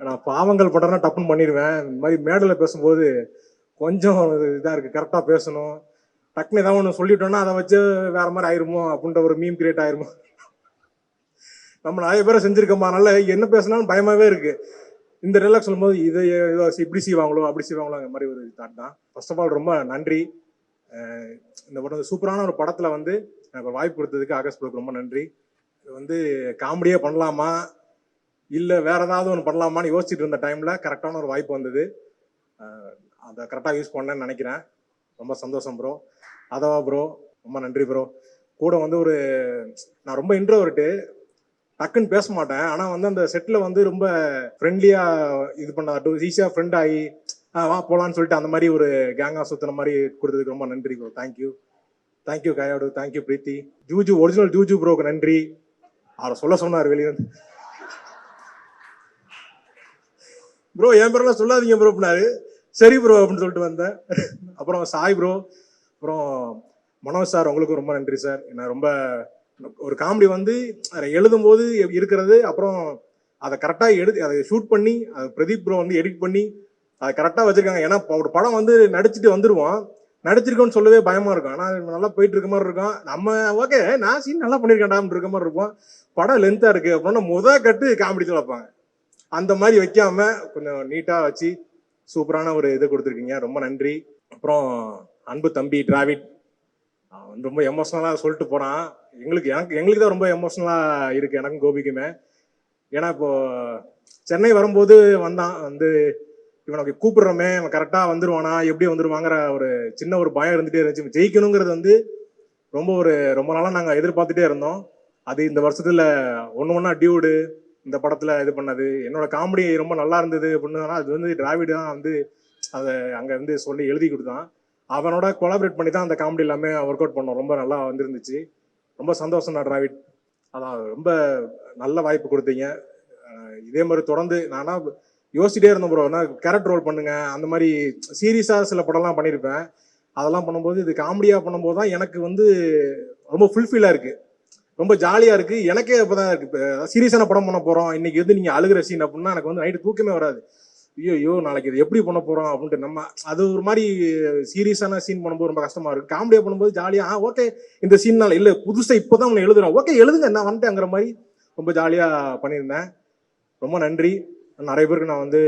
நான் பாவங்கள் பண்றேன்னா டப்புன்னு பண்ணிடுவேன். இந்த மாதிரி மேடையில் பேசும்போது கொஞ்சம் இதாக இருக்குது, கரெக்டாக பேசணும். டக்குன்னு ஏதாவது ஒன்று சொல்லிட்டோம்னா அதை வச்சு வேற மாதிரி ஆயிருமோ அப்படின்ற ஒரு மீம் கிரியேட் ஆயிருமோ. நம்ம நிறைய பேரை செஞ்சிருக்கோமா, அதனால என்ன பேசினாலும் பயமாவே இருக்கு. இந்த டைலாக் சொல்லும்போது இதை இப்படி செய்வாங்களோ அப்படி செய்வாங்களோ அந்த மாதிரி ஒரு தாட் தான். ஃபர்ஸ்ட் ஆஃப் ஆல் ரொம்ப நன்றி. இந்த படம் சூப்பரான ஒரு படத்தில் வந்து எனக்கு வாய்ப்பு கொடுத்ததுக்கு ஆகாஷ் ப்ரோக்கு ரொம்ப நன்றி. இது வந்து காமெடியே பண்ணலாமா இல்லை வேற ஏதாவது ஒன்று பண்ணலாமான்னு யோசிச்சுட்டு இருந்த டைமில் கரெக்டான ஒரு வாய்ப்பு வந்தது. அதை கரெக்டாக யூஸ் பண்ணேன்னு நினைக்கிறேன். ரொம்ப சந்தோஷம் ப்ரோ. அதவா ப்ரோ ரொம்ப நன்றி ப்ரோ. கூட வந்து ஒரு நான் ரொம்ப இன்ட்ரோவர்ட்டு, டக்குன்னு பேச மாட்டேன். ஆனால் வந்து அந்த செட்டில் வந்து ரொம்ப ஃப்ரெண்ட்லியாக இது பண்ண ஈஸியாக ஃப்ரெண்ட் ஆகி வா போகலான்னு சொல்லிட்டு அந்த மாதிரி ஒரு கேங்காக சுற்றுன மாதிரி கொடுத்ததுக்கு ரொம்ப நன்றி ப்ரோ. தேங்க்யூ கயாடு, தேங்க்யூ பிரீத்தி. ஜூஜு ஒரிஜினல் ஜூஜு ப்ரோக்கு நன்றி. அவரை சொன்னார் வெளியே வந்து, ப்ரோ என் பேரெல்லாம் சொல்லாதீங்க ப்ரோ அப்படின்னாரு. சரி ப்ரோ அப்படின்னு சொல்லிட்டு வந்தேன். அப்புறம் சாய் ப்ரோ, அப்புறம் மனோஜ் சார், உங்களுக்கு ரொம்ப நன்றி சார். நான் ரொம்ப ஒரு காமெடி வந்து எழுதும் போது இருக்கிறது, அப்புறம் அதை கரெக்டாக அதை ஷூட் பண்ணி அதை பிரதீப் ப்ரோ வந்து எடிட் பண்ணி அதை கரெக்டாக வச்சிருக்காங்க. ஏன்னா ஒரு படம் வந்து நடிச்சுட்டு வந்துடுவோம், நடிச்சிருக்கோன்னு சொல்லவே பயமா இருக்கும். ஆனால் நல்லா போயிட்டு இருக்க மாதிரி இருக்கும். நம்ம ஓகே நான் சீன் நல்லா பண்ணியிருக்கேன்டான்னு இருக்க மாதிரி இருப்போம். படம் லென்த்தாக இருக்கு அப்படின்னா கட்டு காமெடி தான் வைப்பாங்க. அந்த மாதிரி வைக்காம கொஞ்சம் நீட்டாக வச்சு சூப்பரான ஒரு இது கொடுத்துருக்கீங்க, ரொம்ப நன்றி. அப்புறம் அன்பு தம்பி டிராவிட் வந்து ரொம்ப எமோஷனலாக சொல்லிட்டு போகிறான். எங்களுக்கு தான் ரொம்ப எமோஷனலாக இருக்குது, எனக்கும் கோபிக்குமே. ஏன்னா இப்போ சென்னை வரும்போது வந்தான் வந்து இவனுக்கு கூப்பிடுறோமே அவன் கரெக்டாக வந்துடுவானா எப்படி வந்துடுவாங்கிற ஒரு சின்ன ஒரு பயம் இருந்துகிட்டே இருந்துச்சு. ஜெயிக்கணுங்கிறது வந்து ரொம்ப நாளாக நாங்கள் எதிர்பார்த்துட்டே இருந்தோம். அது இந்த வருஷத்தில் ஒன்று டியூடு இந்த படத்தில் இது பண்ணது என்னோட காமெடி ரொம்ப நல்லா இருந்தது அப்படின்னா அது வந்து டிராவிட் தான் வந்து அதை அங்கே வந்து சொல்லி எழுதி கொடுத்தான். அவனோட கொலாபரேட் பண்ணி தான் அந்த காமெடி எல்லாமே ஒர்க் அவுட் பண்ணோம். ரொம்ப நல்லா வந்துருந்துச்சு. ரொம்ப சந்தோஷம் தான் டிராவிட். அதான் ரொம்ப நல்ல வாய்ப்பு கொடுத்தீங்க. இதே மாதிரி தொடர்ந்து நானா யோசிச்சுட்டே இருந்தேன் ப்ரோ, நான் கேரக்டர் ரோல் பண்ணுங்க அந்த மாதிரி சீரியஸாக சில படம்லாம் பண்ணியிருப்பேன். அதெல்லாம் பண்ணும்போது இது காமெடியாக பண்ணும்போது தான் எனக்கு வந்து ரொம்ப ஃபுல்ஃபில்லாக இருக்குது, ரொம்ப ஜாலியாக இருக்குது. எனக்கே இப்போ தான் இருக்குது. இப்போ சீரியஸான படம் பண்ண போகிறோம் இன்னைக்கு எது நீங்கள் அழுகிற சீன் அப்படின்னா எனக்கு வந்து நைட்டு தூக்கமே வராது. ஐயோ நாளைக்கு இது எப்படி பண்ண போகிறோம் அப்படின்ட்டு நம்ம அது ஒரு மாதிரி சீரியஸான சீன் பண்ணும்போது ரொம்ப கஷ்டமாக இருக்குது. காமெடியாக பண்ணும்போது ஜாலியாக ஓகே இந்த சீன்னால இல்லை புதுசாக இப்போ தான் ஒன்று எழுதுறோம், ஓகே எழுதுங்க நான் வந்துட்டேங்கிற மாதிரி ரொம்ப ஜாலியாக பண்ணியிருந்தேன். ரொம்ப நன்றி. நிறைய பேருக்கு நான் வந்து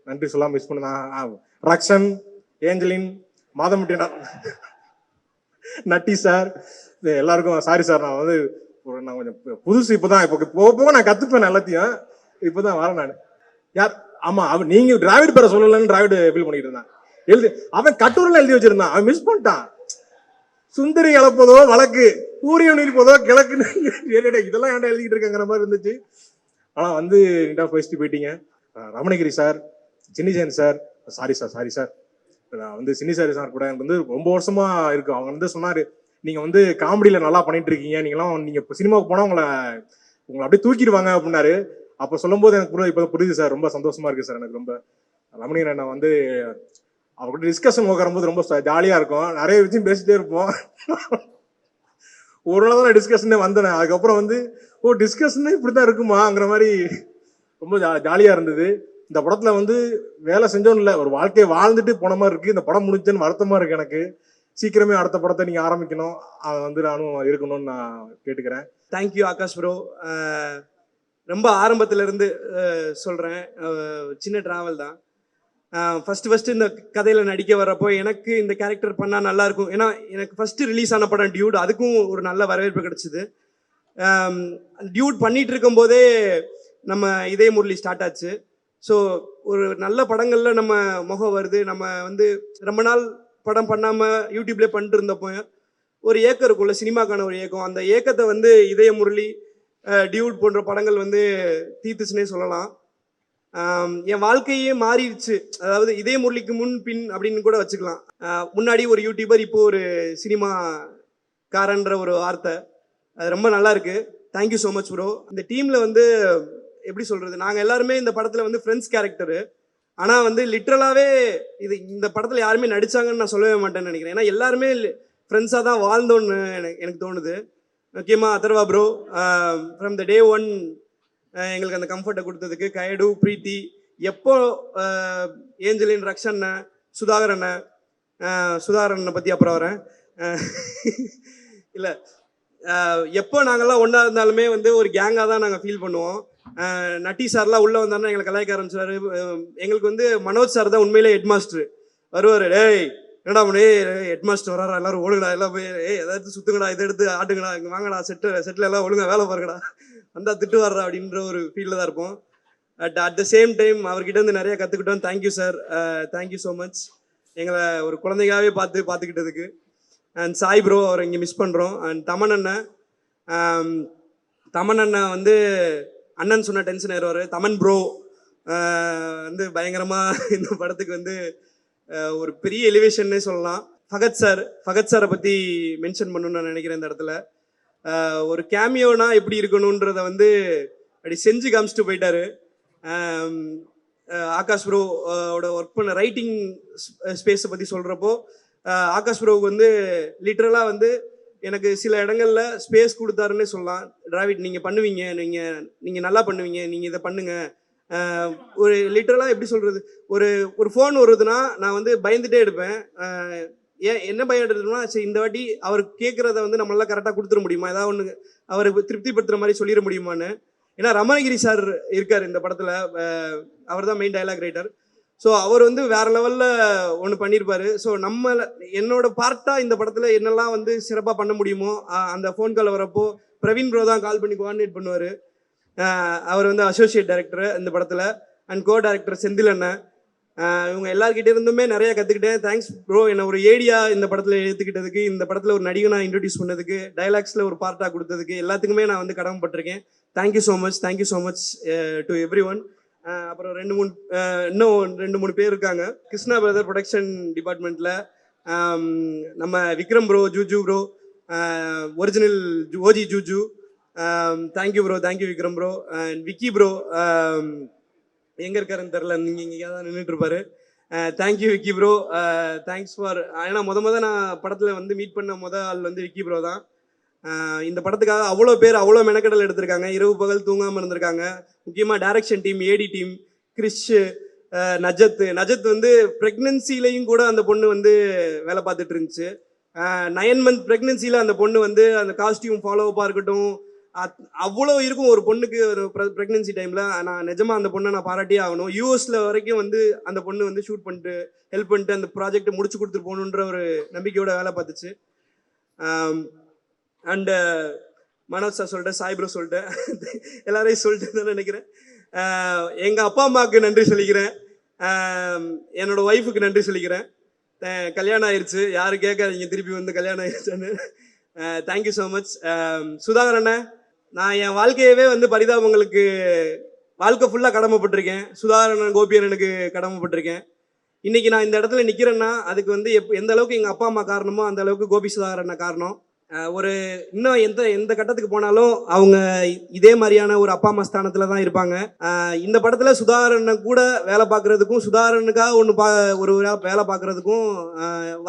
நன்றி சொல்லாமல் மிஸ் பண்ணேன். ரக்ஷன், ஏஞ்சலின், மாதமுட்டி, நட்டி சார், எல்லாருக்கும் சாரி சார். நான் வந்து நான் கொஞ்சம் புதுசு இப்போதான், இப்போ போக நான் கற்றுப்பேன் எல்லாத்தையும். இப்போதான் வரேன் நான். யார் ஆமா அவன் நீங்க டிராவிட் பேரை சொல்லலன்னு டிராவிட் ஃபீல் பண்ணிட்டு இருந்தான். அவன் கட்டுரைலாம் எழுதி வச்சிருந்தான், அவன் மிஸ் பண்ணிட்டான். சுந்தரி இழப்பதோ வழக்கு, சூரியன் இருப்பதோ கிழக்குன்னு இதெல்லாம் ஏன்டா எழுதிட்டு இருக்காங்கிற மாதிரி இருந்துச்சு. ஆனா வந்து நீட்டா பேசிட்டு போயிட்டீங்க. Ramanagiri sir, Chinnijayan sir, sorry sir. நான் வந்து சின்னி சார் கூட எனக்கு வந்து ரொம்ப வருஷமா இருக்கு. அவங்க வந்து சொன்னாரு நீங்க வந்து காமெடியில நல்லா பண்ணிட்டு இருக்கீங்க, நீங்க இப்போ சினிமாவுக்கு போனா உங்களை அப்படியே தூக்கிடுவாங்க அப்படின்னாரு. அப்போ சொல்லும் போது எனக்கு இப்போ புரியுது சார். ரொம்ப சந்தோஷமா இருக்கு சார் எனக்கு ரொம்ப. ரமணிகன் அண்ணன் வந்து அவர்கிட்ட டிஸ்கஷன் உட்காரும்போது ரொம்ப ஜாலியா இருக்கும், நிறைய விஷயம் பேசிட்டே இருப்போம். ஒரு நாள் தான் டிஸ்கஷனே வந்தேன். அதுக்கப்புறம் வந்து டிஸ்கஷனே இப்படிதான் இருக்குமாங்கிற மாதிரி ரொம்ப ஜாலியா இருந்தது. இந்த படத்துல வந்து வேலை செஞ்சோன்னு இல்லை, ஒரு வாழ்க்கையை வாழ்ந்துட்டு போன மாதிரி இருக்கு. இந்த படம் முடிஞ்சேன்னு வருத்தமா இருக்கு எனக்கு. சீக்கிரமே அடுத்த படத்தை நீங்க ஆரம்பிக்கணும், அதை வந்து நானும் இருக்கணும்னு நான் கேட்டுக்கிறேன். Thank you Akash bro. ரொம்ப ஆரம்பத்துல இருந்து சொல்றேன், சின்ன டிராவல் தான். ஃபர்ஸ்ட் இந்த கதையில நடிக்க வர்றப்போ எனக்கு இந்த கேரக்டர் பண்ணா நல்லா இருக்கும். ஏன்னா எனக்கு ஃபர்ஸ்ட் ரிலீஸ் ஆன படம் டியூட், அதுக்கும் ஒரு நல்ல வரவேற்பு கிடைச்சிது. டியூட் பண்ணிட்டு இருக்கும் போதே நம்ம இதய முரளி ஸ்டார்ட் ஆச்சு. ஸோ ஒரு நல்ல படங்கள்ல நம்ம முகம் வருது. நம்ம வந்து ரொம்ப நாள் படம் பண்ணாம யூடியூப்லேயே பண்ணிட்டு இருந்தப்போ ஒரு ஏக்கம் இருக்கும்ல, சினிமாக்கான ஒரு ஏக்கம். அந்த ஏக்கத்தை வந்து இதய முரளி, டியூட் போன்ற படங்கள் வந்து தீர்த்துச்சுன்னே சொல்லலாம். என் வாழ்க்கையே மாறிடுச்சு. அதாவது இதய முரளிக்கு முன் பின் அப்படின்னு கூட வச்சுக்கலாம். முன்னாடி ஒரு யூடியூபர், இப்போ ஒரு சினிமாக்காரன்ற ஒரு வார்த்தை, அது ரொம்ப நல்லா இருக்கு. Thank you so much bro. இந்த டீம்ல வந்து எப்படி சொல்றது, நாங்கள் எல்லாருமே இந்த படத்துல வந்து ஃப்ரெண்ட்ஸ் கேரக்டரு. ஆனால் வந்து லிட்ரலாகவே இந்த படத்தில் யாருமே நடிச்சாங்கன்னு நான் சொல்லவே மாட்டேன்னு நினைக்கிறேன். ஏன்னா எல்லாருமே ஃப்ரெண்ட்ஸாக தான் வாழ்ந்தோன்னு எனக்கு தோணுது. முக்கியமாக Atharva bro, from the day one எங்களுக்கு அந்த கம்ஃபர்ட்டை கொடுத்ததுக்கு, கயடு, பிரீத்தி, எப்போ ஏஞ்சலின், ரக்ஷண்ணன், சுதாகரனை பற்றி அப்புறம் வரேன். இல்லை, எப்போ நாங்கள்லாம் ஒன்றா இருந்தாலுமே வந்து ஒரு கேங்காக தான் நாங்கள் ஃபீல் பண்ணுவோம். நட்டி சார்லாம் உள்ளே வந்தாருன்னா எங்களை கலாய்க்க ஆரம்பிச்சாரு. எங்களுக்கு வந்து மனோஜ் சார் தான் உண்மையிலே ஹெட் மாஸ்டர். வருவார், டேய் என்னடா பண்ணி ஹெட் மாஸ்டர் வராரா, எல்லாரும் ஒழுங்கடா, எல்லாம் போய் எதாவது சுற்றுங்கடா, இதை எடுத்து ஆட்டுங்கடா, இங்கே வாங்கடா, செட்டில் எல்லாம் ஒழுங்கா வேலை பாருங்கடா, வந்தால் திட்டு வர்றா அப்படின்ற ஒரு ஃபீலில் தான் இருப்போம். அட் த சேம் டைம் அவர்கிட்ட இருந்து நிறைய கற்றுக்கிட்டோம். Thank you sir, thank you so much. எங்களை ஒரு குழந்தைகாவே பார்த்துக்கிட்டதுக்கு. அண்ட் சாய் ப்ரோ, அவரை இங்கே மிஸ் பண்ணுறோம். அண்ட் தமன் அண்ணன் வந்து அண்ணன் சொன்ன டென்ஷன் ஆயிடுவார். தமன் ப்ரோ வந்து பயங்கரமாக இந்த படத்துக்கு வந்து ஒரு பெரிய எலிவேஷன்னே சொல்லலாம். ஃபகத் சாரை பற்றி மென்ஷன் பண்ணணும்னு நான் நினைக்கிறேன். இந்த இடத்துல ஒரு கேமியோனா எப்படி இருக்கணுன்றத வந்து அப்படி செஞ்சு காமிச்சிட்டு போயிட்டாரு. ஆகாஷ் ப்ரோ ஓட ஒர்க் பண்ண ரைட்டிங் ஸ்பேஸை பற்றி சொல்கிறப்போ ஆகாஷ் ப்ரோவுக்கு வந்து லிட்ரலாக வந்து எனக்கு சில இடங்கள்ல ஸ்பேஸ் கொடுத்தாருன்னே சொல்லலாம். டிராவிட் நீங்கள் பண்ணுவீங்க, நீங்கள் நல்லா பண்ணுவீங்க, நீங்கள் இதை பண்ணுங்க. ஒரு லிட்ரலாக எப்படி சொல்கிறது, ஒரு ஃபோன் வருதுன்னா நான் வந்து பயந்துட்டே எடுப்பேன். என்ன பயம் எடுத்துட்டோம்னா, சரி இந்த வாட்டி அவர் கேட்குறத வந்து நம்மளால கரெக்டாக கொடுத்துட முடியுமா, ஏதாவது ஒன்று அவருக்கு திருப்திப்படுத்துகிற மாதிரி சொல்லிட முடியுமான்னு. ஏன்னா ரமணகிரி சார் இருக்கார் இந்த படத்தில், அவர் தான் மெயின் டைலாக் ரைட்டர். ஸோ அவர் வந்து வேற லெவலில் ஒன்று பண்ணியிருப்பாரு. ஸோ என்னோட பார்ட்டாக இந்த படத்தில் என்னெல்லாம் வந்து சிறப்பாக பண்ண முடியுமோ அந்த ஃபோன் கால் வரப்போ பிரவீன் ப்ரோ தான் கால் பண்ணி கோஆர்டினேட் பண்ணுவார். அவர் வந்து அசோசியேட் டைரக்டர் இந்த படத்தில். அண்ட் கோ டைரக்டர் செந்தில் அண்ணன். இவங்க எல்லாருக்கிட்டே இருந்துமே நிறைய கற்றுக்கிட்டேன். தேங்க்ஸ் ப்ரோ, என்னை ஒரு ஏடியா இந்த படத்தில் எடுத்துக்கிட்டதுக்கு, இந்த படத்தில் ஒரு நடிகனாக இன்ட்ரடியூஸ் பண்ணதுக்கு, டைலாக்ஸில் ஒரு பார்ட்டாக கொடுத்ததுக்கு எல்லாத்துக்குமே நான் வந்து கடமைப்பட்டிருக்கேன். Thank you so much to everyone. அப்புறம் இன்னும் ரெண்டு மூணு பேர் இருக்காங்க கிருஷ்ணா பிரதர் ப்ரொடக்ஷன் டிபார்ட்மெண்ட்டில். நம்ம Vikram bro, Juju bro, original OG Juju, thank you bro, thank you Vikram bro. And Vicky bro எங்கே இருக்காருன்னு தெரில, நீங்கள் இங்கே தான் நின்றுட்டு இருப்பாரு. Thank you Vicky bro, thanks for. ஏன்னா நான் படத்தில் வந்து மீட் பண்ண ஆள் வந்து விக்கி ப்ரோ தான். இந்த படத்துக்காக அவ்வளோ பேர் அவ்வளோ மெனக்கடல் எடுத்திருக்காங்க, இரவு பகல் தூங்காமல் இருந்திருக்காங்க. முக்கியமாக டைரக்ஷன் டீம், ஏடி டீம், கிறிஷ், நஜத் வந்து ப்ரெக்னன்சிலையும் கூட அந்த பொண்ணு வந்து வேலை பார்த்துட்டு இருந்துச்சு. 9 month ப்ரெக்னன்சியில் அந்த பொண்ணு வந்து அந்த காஸ்டியூம் ஃபாலோஅப்பாக இருக்கட்டும், அவ்வளோ இருக்கும் ஒரு பொண்ணுக்கு ஒரு ப்ரெக்னன்சி டைமில். நான் நிஜமாக அந்த பொண்ணை நான் பாராட்டியே ஆகணும். யூஎஸில் வரைக்கும் வந்து அந்த பொண்ணு வந்து ஷூட் பண்ணிட்டு ஹெல்ப் பண்ணிட்டு அந்த ப்ராஜெக்டை முடிச்சு கொடுத்துட்டு போகணுன்ற ஒரு நம்பிக்கையோட வேலை பார்த்துச்சு. அண்டு மனோஜ் சார் சொல்லிட்டேன், சாய் ப்ரோ சொல்லிட்டேன், எல்லாரையும் சொல்லிட்டு தான் நினைக்கிறேன். எங்கள் அப்பா அம்மாவுக்கு நன்றி சொல்லிக்கிறேன், என்னோடய ஒய்ஃபுக்கு நன்றி சொல்லிக்கிறேன். கல்யாணம் ஆயிடுச்சு, யாரும் கேட்காதீங்க திருப்பி வந்து கல்யாணம் ஆயிடுச்சுன்னு. Thank you so much. சுதாகரண்ணே, நான் என் வாழ்க்கையவே வந்து பரிதாபங்களுக்கு வாழ்க்கை ஃபுல்லாக கடமைப்பட்டிருக்கேன். சுதாகரன், கோபியண்ணனுக்கு கடமைப்பட்டிருக்கேன். இன்னைக்கு நான் இந்த இடத்துல நிற்கிறேன்னா அதுக்கு வந்து எந்த அளவுக்கு எங்கள் அப்பா அம்மா காரணமோ அந்த அளவுக்கு கோபி சுதாகரண்ண காரணம். ஒரு இன்னும் எந்த கட்டத்துக்கு போனாலும் அவங்க இதே மாதிரியான ஒரு அப்பா அம்மா ஸ்தானத்துல தான் இருப்பாங்க. இந்த படத்துல சுதாகரனை கூட வேலை பார்க்கறதுக்கும், சுதாகரனுக்காக ஒரு வேலை பார்க்கறதுக்கும்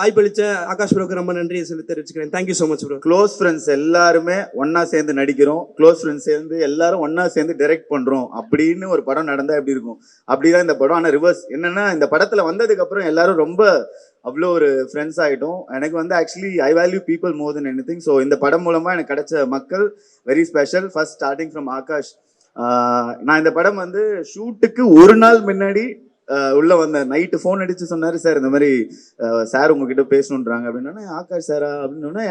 வாய்ப்பளிச்ச ஆகாஷ் ப்ரோக்கு ரொம்ப நன்றியை தெரிவிச்சுக்கிறேன். Thank you so much bro. Close friends எல்லாருமே ஒன்னா சேர்ந்து நடிக்கிறோம், க்ளோஸ் ஃப்ரெண்ட்ஸ் சேர்ந்து எல்லாரும் ஒன்னா சேர்ந்து டைரக்ட் பண்றோம் அப்படின்னு ஒரு படம் நடந்தா எப்படி இருக்கும், அப்படிதான் இந்த படம். ஆனா ரிவர்ஸ் என்னன்னா, இந்த படத்துல வந்ததுக்கு அப்புறம் எல்லாரும் ரொம்ப அவ்வளோ ஒரு ஃப்ரெண்ட்ஸ் ஆகிட்டோம். எனக்கு வந்து actually I value people more then any thing. So இந்த படம் மூலமாக எனக்கு கிடைச்ச மக்கள் very special. First starting from Akash. நான் இந்த படம் வந்து ஷூட்டுக்கு ஒரு நாள் முன்னாடி உள்ள வந்தேன். நைட்டு ஃபோன் அடிச்சு சொன்னார், சார் இந்த மாதிரி சார் உங்ககிட்ட பேசணுன்றாங்க அப்படின்னோடனே, ஆகாஷ் சாரா அப்படின்னோடனே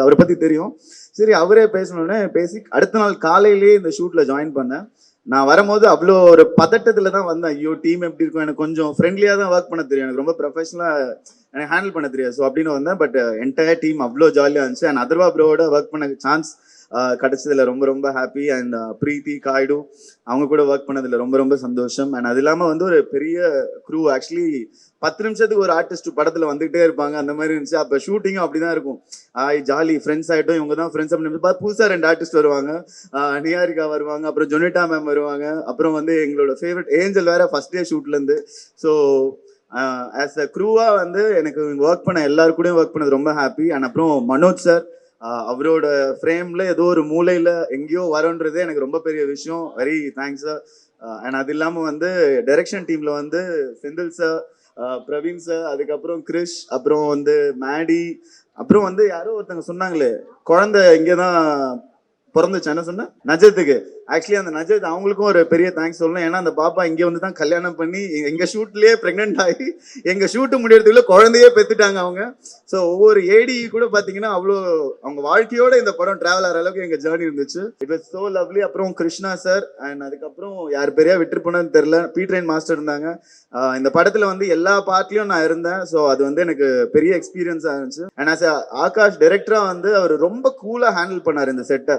அவரை பற்றி தெரியும். சரி அவரே பேசணுன்னே பேசி அடுத்த நாள் காலையிலேயே இந்த ஷூட்டில் ஜாயின் பண்ணேன். நான் வரும்போது அவ்வளோ ஒரு பதட்டத்துல தான் வந்தேன். ஐயோ டீம் எப்படி இருக்கும், எனக்கு கொஞ்சம் ஃப்ரெண்ட்லியாக தான் ஒர்க் பண்ண தெரியும், எனக்கு ரொம்ப ப்ரொஃபஷனலாக எனக்கு ஹேண்டில் பண்ண தெரியாது. ஸோ அப்படின்னு வந்தேன். பட் என்டையர் டீம் அவ்வளோ ஜாலியாக இருந்துச்சு. அண்ட் அதர்வா ப்ரோவோட ஒர்க் பண்ண சான்ஸ் கிடைச்சதுல ரொம்ப ரொம்ப ஹாப்பி. அண்ட் பிரீத்தி, காய்டு அவங்க கூட ஒர்க் பண்ணதில் ரொம்ப ரொம்ப சந்தோஷம். அண்ட் அது இல்லாமல் வந்து ஒரு பெரிய க்ரூ. ஆக்சுவலி 10 நிமிஷத்துக்கு ஒரு ஆர்டிஸ்ட் படத்தில் வந்துகிட்டே இருப்பாங்க, அந்த மாதிரி இருந்துச்சு. அப்போ ஷூட்டிங்கும் அப்படிதான் இருக்கும். ஜாலி ஃப்ரெண்ட்ஸ் ஆகிட்டோம், இவங்க தான் ஃப்ரெண்ட்ஸ் அப்படின்னு பார்த்து புதுசாக 2 ஆர்டிஸ்ட் வருவாங்க. நியாரிகா வருவாங்க, அப்புறம் ஜொனிட்டா மேம் வருவாங்க, அப்புறம் வந்து எங்களோட ஃபேவரட் ஏஞ்சல் வேற ஃபர்ஸ்ட் டே ஷூட்லேருந்து. ஸோ ஆஸ் அ க்ரூவாக வந்து எனக்கு ஒர்க் பண்ண எல்லாரு கூடயும் ஒர்க் பண்ணது ரொம்ப ஹாப்பி. அண்ட் அப்புறம் மனோஜ் சார், அவரோட ஃப்ரேம்ல ஏதோ ஒரு மூலையில எங்கேயோ வரோன்றதே எனக்கு ரொம்ப பெரிய விஷயம். Very thanks sir. அண்ட் அது இல்லாம வந்து டைரக்ஷன் டீம்ல வந்து செந்தில் சார், பிரவீன் சார், அதுக்கப்புறம் கிரிஷ், அப்புறம் வந்து மேடி, அப்புறம் வந்து யாரோ ஒருத்தங்க சொன்னாங்களே குழந்தை இங்கதான் பிறந்துச்சு, என்ன சொன்ன நஜத்துக்கு. ஆக்சுவலி அந்த நஜத் அவங்களுக்கும் ஒரு பெரிய தேங்க்ஸ் சொல்லணும். ஏன்னா அந்த பாப்பா இங்க வந்து தான் கல்யாணம் பண்ணி எங்க ஷூட்லயே பிரெக்னென்ட் ஆகி எங்க ஷூட்டு முடியறதுக்குள்ள குழந்தையே பெத்துட்டாங்க அவங்க. ஸோ ஒவ்வொரு ஏடி கூட பாத்தீங்கன்னா அவ்வளோ அவங்க வாழ்க்கையோட இந்த படம் டிராவல் ஆகிற அளவுக்கு எங்க ஜேர்னி இருந்துச்சு. It was so lovely. அப்புறம் கிருஷ்ணா சார் அண்ட் அதுக்கப்புறம் யார் பெரியா விட்டுருப்போன்னு தெரியல, பீட்ரைன் மாஸ்டர் இருந்தாங்க. இந்த படத்துல வந்து எல்லா பார்ட்லயும் நான் இருந்தேன். ஸோ அது வந்து எனக்கு பெரிய எக்ஸ்பீரியன்ஸா இருந்துச்சு. அண்ட் ஆஸ் ஆகாஷ் டைரக்டரா வந்து அவர் ரொம்ப கூலா ஹேண்டில் பண்ணாரு இந்த செட்டை.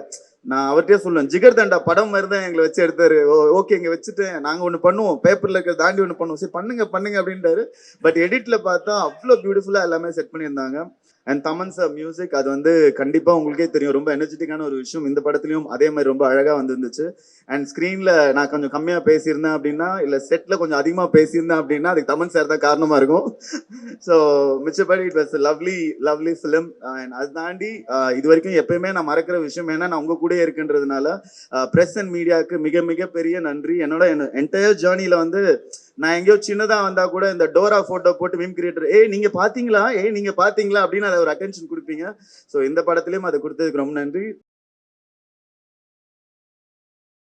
நான் அவர்கிட்டயே சொல்லுவேன், ஜிகர் தண்டா படம் மாதிரி தான் எங்களை வச்சு எடுத்தாரு. ஓகே இங்க வச்சுட்டு நாங்க ஒண்ணு பண்ணுவோம், பேப்பர்ல இருக்க தாண்டி ஒண்ணு பண்ணுவோம், சரி பண்ணுங்க பண்ணுங்க அப்படின்ட்டாரு. பட் எடிட்ல பார்த்தா அவ்வளோ பியூட்டிஃபுல்லா எல்லாமே செட் பண்ணியிருந்தாங்க. அண்ட் தமன் சார் மியூசிக், அது வந்து கண்டிப்பா உங்களுக்கே தெரியும், ரொம்ப எனர்ஜெட்டிக்கான ஒரு விஷயம். இந்த படத்துலயும் அதே மாதிரி ரொம்ப அழகா வந்துருந்துச்சு. அண்ட் ஸ்கிரீன்ல நான் கொஞ்சம் கம்மியா பேசியிருந்தேன் அப்படின்னா, இல்ல செட்ல கொஞ்சம் அதிகமா பேசியிருந்தேன் அப்படின்னா அதுக்கு தமன் சார் தான் காரணமா இருக்கும். ஸோ மிச்சபடி it was lovely lovely film. And அது தாண்டி இது வரைக்கும் எப்பயுமே நான் மறக்கிற விஷயம் ஏன்னா நான் உங்க கூட இருக்குன்றதுனால பிரஸ் அண்ட் மீடியாவுக்கு மிக மிக பெரிய நன்றி. என்னோட என்டையர் ஜேர்னில வந்து நான் எங்கேயோ சின்னதா வந்தா கூட இந்த டோரா போட்டோ போட்டு மீம் கிரியேட்டர் நீங்க பாத்தீங்களா நீங்க பாத்தீங்களா அப்படின்னு அதை ஒரு அட்டென்ஷன் கொடுப்பீங்க. ஸோ இந்த படத்துலயும் அதை கொடுத்ததுக்கு ரொம்ப நன்றி.